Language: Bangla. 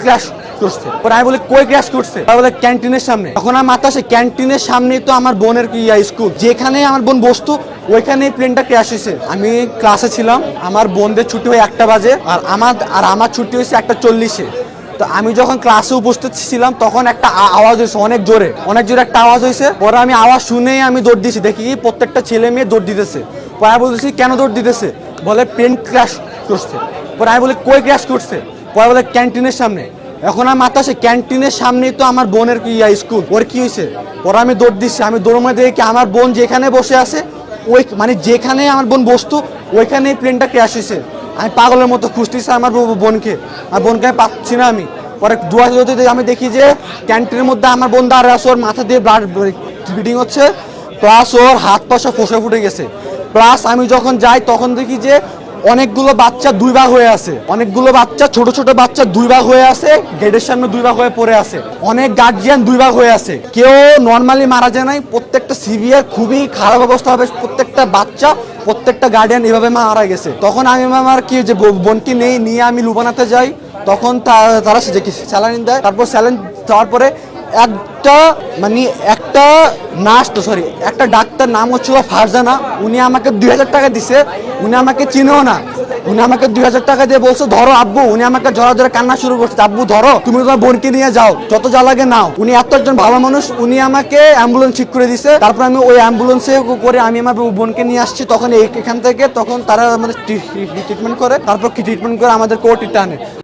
ক্র্যাশ করছে। পরে আমি বলি কই ক্র্যাশ করছে, বলে ক্যান্টিনের সামনে। তখন আমার মাথা আসে ক্যান্টিনের সামনে তো আমার বোনের স্কুল, যেখানে আমার বোন বসতো ওইখানে প্লেনটা ক্র্যাশ হয়েছে। আমি ক্লাসে ছিলাম, আমার বোনদের ছুটি হয় 1টা বাজে, আর আমার ছুটি হয়েছে 1টা 40-এ। তো আমি যখন ক্লাসে উপস্থিত ছিলাম তখন একটা আওয়াজ হয়েছে অনেক জোরে একটা আওয়াজ হয়েছে। পরে আমি আওয়াজ শুনেই আমি দৌড় দিয়েছি, দেখি প্রত্যেকটা ছেলে মেয়ে দৌড় দিতেছে। পরে আমি বলতেছি কেন দৌড় দিতেছে, বলে প্লেন ক্র্যাশ করছে। পরে আমি বলি কই ক্র্যাশ করছে, পরে বলে ক্যান্টিনের সামনে। এখন আমার মাথা আসে ক্যান্টিনের সামনেই তো আমার বোনের স্কুল, ওর কি হয়েছে। পরে আমি দৌড় দিচ্ছি, আমি দৌড় মারে দেখি আমার বোন যেখানে বসে আছে ওই মানে যেখানে আমার বোন বসতো ওইখানেই প্লেনটা ক্র্যাশ হয়েছে। আমি পাগলের মতো খুঁজতেছি আমার বোনকে, আর বোনকে আমি পাচ্ছি না। আমি পরে দুয়া আমি দেখি যে ক্যান্টিনের মধ্যে আমার বোন দাঁড়িয়ে আছে, ওর মাথা দিয়ে ব্লাড ব্লিডিং হচ্ছে, প্লাস ওর হাত পা সব ফোসা ফুটে গেছে। প্লাস আমি যখন যাই তখন দেখি যে অনেকগুলো বাচ্চা 2 ভাগ হয়ে আছে, অনেকগুলো বাচ্চা ছোট ছোট বাচ্চা 2 ভাগ হয়ে আছে, গেটের সামনে 2 ভাগ হয়ে পড়ে আছে। অনেক গার্জিয়ান 2 ভাগ হয়ে আছে, কেউ নর্মালি মারা যায় নাই, প্রত্যেকটা সিভিয়ার খুবই খারাপ অবস্থা হবে, প্রত্যেকটা বাচ্চা প্রত্যেকটা গার্ডিয়ান এভাবে মারা গেছে। তখন আমি আমার কি যে বোনকে নিয়ে আমি লুবানাতে যাই, তখন তারা স্যালাইন দেয়। তারপর স্যালাইন দেওয়ার পরে একটা নার্স একটা ডাক্তার, নাম হচ্ছিল ফারজানা, উনি আমাকে 2000 টাকা দিছে। উনি আমাকে চিনেও না, উনি আমাকে 2000 টাকা দিয়ে বলছে ধরো আব্বু। উনি আমাকে জড়া ধরে কান্না শুরু করছে, আব্বু ধরো, তুমি তোমার বোনকে নিয়ে যাও, যত যা লাগে নাও। উনি এত একজন ভালো মানুষ, উনি আমাকে অ্যাম্বুলেন্স ঠিক করে দিছে। তারপর আমি ওই অ্যাম্বুলেন্সে করে আমি আমার বোনকে নিয়ে আসছি। তখন এখান থেকে তখন তারা আমাদের ট্রিটমেন্ট করে, তারপর ট্রিটমেন্ট করে আমাদের কোর্টে টানে।